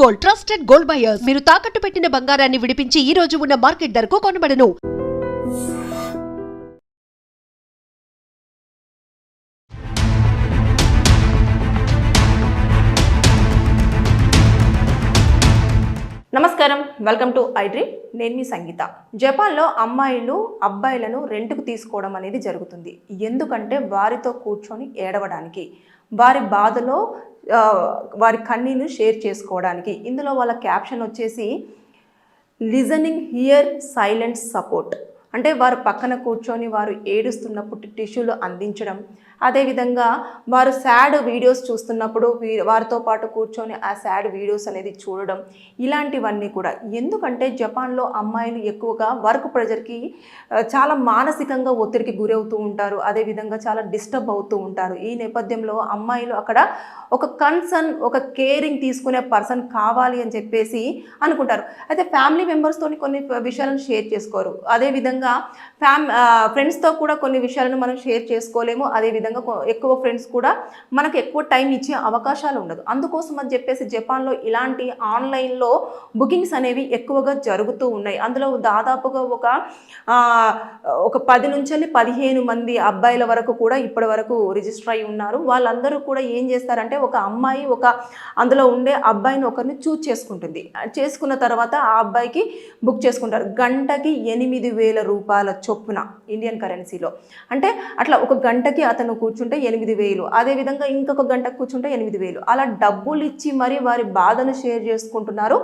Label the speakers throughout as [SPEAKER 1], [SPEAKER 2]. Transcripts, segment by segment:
[SPEAKER 1] Gold, trusted gold buyers. మీరు తాకట్టు పెట్టిన బంగారాన్ని విడిపించి ఈ రోజు ఉన్న మార్కెట్ ధరకు కొనబడను.
[SPEAKER 2] నమస్కారం, వెల్కమ్ టు ఐ డ్రీమ్. నేను మీ సంగీత. జపాన్లో అమ్మాయిలు అబ్బాయిలను రెంట్కు తీసుకోవడం అనేది జరుగుతుంది. ఎందుకంటే వారితో కూర్చొని ఏడవడానికి, వారి బాధలో వారి కన్నీను షేర్ చేసుకోవడానికి. ఇందులో వాళ్ళ క్యాప్షన్ వచ్చేసి లిజనింగ్ హియర్ సైలెంట్ సపోర్ట్. అంటే వారు పక్కన కూర్చొని వారు ఏడుస్తున్నప్పుడు టిష్యూలు అందించడం, అదేవిధంగా వారు సాడ్ వీడియోస్ చూస్తున్నప్పుడు వారితో పాటు కూర్చొని ఆ సాడ్ వీడియోస్ అనేది చూడడం, ఇలాంటివన్నీ కూడా. ఎందుకంటే జపాన్లో అమ్మాయిలు ఎక్కువగా వర్క్ ప్రెజర్కి చాలా మానసికంగా ఒత్తిడికి గురవుతూ ఉంటారు, అదేవిధంగా చాలా డిస్టర్బ్ అవుతూ ఉంటారు. ఈ నేపథ్యంలో అమ్మాయిలు అక్కడ ఒక కన్సర్న్, ఒక కేరింగ్ తీసుకునే పర్సన్ కావాలి అని చెప్పేసి అనుకుంటారు. అయితే ఫ్యామిలీ మెంబర్స్తో కొన్ని విషయాలను షేర్ చేసుకోరు, అదేవిధంగా ఫ్రెండ్స్తో కూడా కొన్ని విషయాలను మనం షేర్ చేసుకోలేము. అదేవిధంగా ఎక్కువ ఫ్రెండ్స్ కూడా మనకు ఎక్కువ టైం ఇచ్చే అవకాశాలు ఉండదు. అందుకోసం అని చెప్పేసి జపాన్లో ఇలాంటి ఆన్లైన్లో బుకింగ్స్ అనేవి ఎక్కువగా జరుగుతూ ఉన్నాయి. అందులో దాదాపుగా ఒక 10 నుంచి 15 మంది అబ్బాయిల వరకు కూడా ఇప్పటి వరకు రిజిస్టర్ అయి ఉన్నారు. వాళ్ళందరూ కూడా ఏం చేస్తారంటే, ఒక అమ్మాయి అందులో ఉండే అబ్బాయిని ఒకరిని చూజ్ చేసుకుంటుంది. చేసుకున్న తర్వాత ఆ అబ్బాయికి బుక్ చేసుకుంటారు. గంటకి 8,000 రూపాయల చొప్పున ఇండియన్ కరెన్సీలో. అంటే అట్లా ఒక గంటకి అతను కూర్చుంటే 8,000, అదేవిధంగా ఇంకొక గంటకు కూర్చుంటే 8,000. అలా డబ్బులు ఇచ్చి మరి వారి బాధను షేర్ చేసుకుంటున్నారు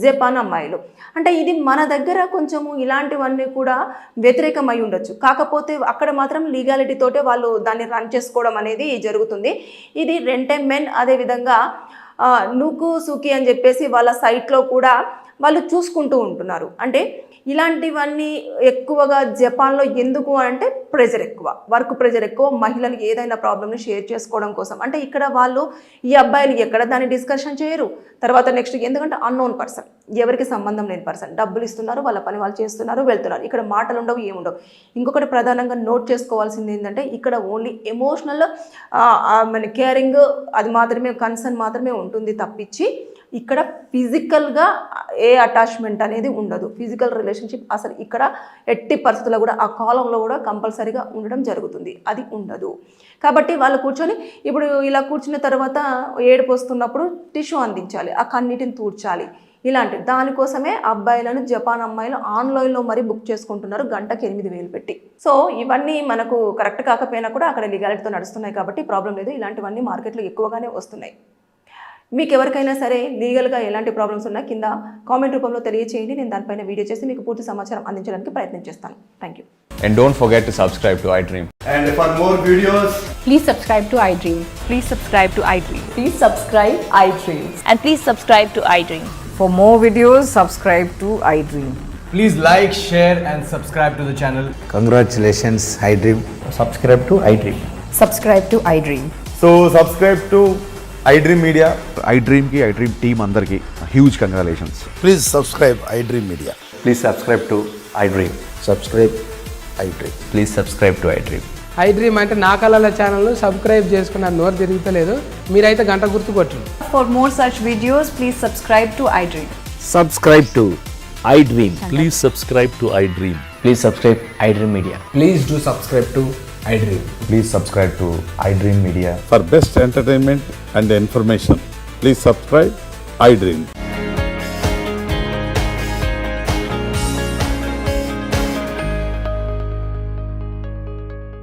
[SPEAKER 2] జపాన్ అమ్మాయిలు. అంటే ఇది మన దగ్గర కొంచెము ఇలాంటివన్నీ కూడా వ్యతిరేకమై ఉండొచ్చు, కాకపోతే అక్కడ మాత్రం లీగాలిటీ తోటే వాళ్ళు దాన్ని రన్ చేసుకోవడం అనేది జరుగుతుంది. ఇది రెంటే మెన్, అదేవిధంగా నూకు సుకి అని చెప్పేసి వాళ్ళ సైట్లో కూడా వాళ్ళు చూసుకుంటూ ఉంటున్నారు. అంటే ఇలాంటివన్నీ ఎక్కువగా జపాన్లో ఎందుకు అంటే ప్రెజర్ ఎక్కువ, వర్క్ ప్రెజర్ ఎక్కువ, మహిళలు ఏదైనా ప్రాబ్లమ్ని షేర్ చేసుకోవడం కోసం. అంటే ఇక్కడ వాళ్ళు ఈ అబ్బాయిలు ఎక్కడ దాన్ని డిస్కషన్ చేయరు. తర్వాత నెక్స్ట్ ఎందుకంటే అన్నోన్ పర్సన్, ఎవరికి సంబంధం లేని పర్సన్, డబ్బులు ఇస్తున్నారు, వాళ్ళ పని వాళ్ళు చేస్తున్నారు, వెళ్తున్నారు. ఇక్కడ మాటలు ఉండవు, ఏముండవు. ఇంకొకటి ప్రధానంగా నోట్ చేసుకోవాల్సింది ఏంటంటే, ఇక్కడ ఓన్లీ ఎమోషనల్ మన కేరింగ్ అది మాత్రమే, కన్సర్న్ మాత్రమే ఉంటుంది తప్పించి ఇక్కడ ఫిజికల్గా ఏ అటాచ్మెంట్ అనేది ఉండదు. ఫిజికల్ రిలేషన్షిప్ అసలు ఇక్కడ ఎట్టి పరిస్థితుల్లో కూడా ఆ కాలంలో కూడా కంపల్సరీగా ఉండడం జరుగుతుంది, అది ఉండదు. కాబట్టి వాళ్ళు కూర్చొని ఇప్పుడు ఇలా కూర్చున్న తర్వాత ఏడుపు వస్తున్నప్పుడు టిష్యూ అందించాలి, ఆ కన్నీటిని తూడ్చాలి. ఇలాంటి దానికోసమే అబ్బాయిలను జపాన్ అమ్మాయిలు ఆన్లైన్లో మరి బుక్ చేసుకుంటున్నారు, గంటకి 8,000 పెట్టి. సో ఇవన్నీ మనకు కరెక్ట్ కాకపోయినా కూడా అక్కడ లీగాలిటీతో నడుస్తున్నాయి కాబట్టి ప్రాబ్లం లేదు. ఇలాంటివన్నీ మార్కెట్లో ఎక్కువగానే వస్తున్నాయి. మీకు ఎవరికైనా సరే లీగల్గా ఎలాంటి ప్రాబ్లమ్స్ ఉన్నా కింద కామెంట్ రూపంలో తెలియచేయండి. నేను దానిపైన వీడియో చేసి మీకు పూర్తి సమాచారం అందించడానికి ప్రయత్నం చేస్తాను. Thank you.
[SPEAKER 3] And don't forget to subscribe to iDream.
[SPEAKER 4] And for more videos,
[SPEAKER 5] please subscribe to iDream.
[SPEAKER 6] Please subscribe to iDream.
[SPEAKER 5] Please subscribe iDream.
[SPEAKER 6] And please subscribe to iDream.
[SPEAKER 5] For more videos, subscribe to iDream.
[SPEAKER 4] please like, share and subscribe to the channel.
[SPEAKER 7] Congratulations, iDream.
[SPEAKER 8] Subscribe to iDream.
[SPEAKER 5] Subscribe to iDream.
[SPEAKER 4] So subscribe to iDream Media.
[SPEAKER 9] iDream ki iDream team andarki huge congratulations.
[SPEAKER 7] Please subscribe iDream Media.
[SPEAKER 8] Please subscribe to iDream.
[SPEAKER 7] Subscribe iDream.
[SPEAKER 8] Please subscribe to iDream.
[SPEAKER 10] iDream అంటే నా కళల channel subscribe చేసుకున్న నోరు తిరుగుతలేదు, మీరైతే గంట గుర్తు కొట్టండి.
[SPEAKER 6] For more such videos, please subscribe to iDream.
[SPEAKER 8] Subscribe to iDream.
[SPEAKER 11] Please subscribe to iDream.
[SPEAKER 8] Please subscribe iDream Media.
[SPEAKER 4] Please do subscribe to iDream.
[SPEAKER 8] Please subscribe to iDream Media.
[SPEAKER 9] For best entertainment and information, please subscribe iDream.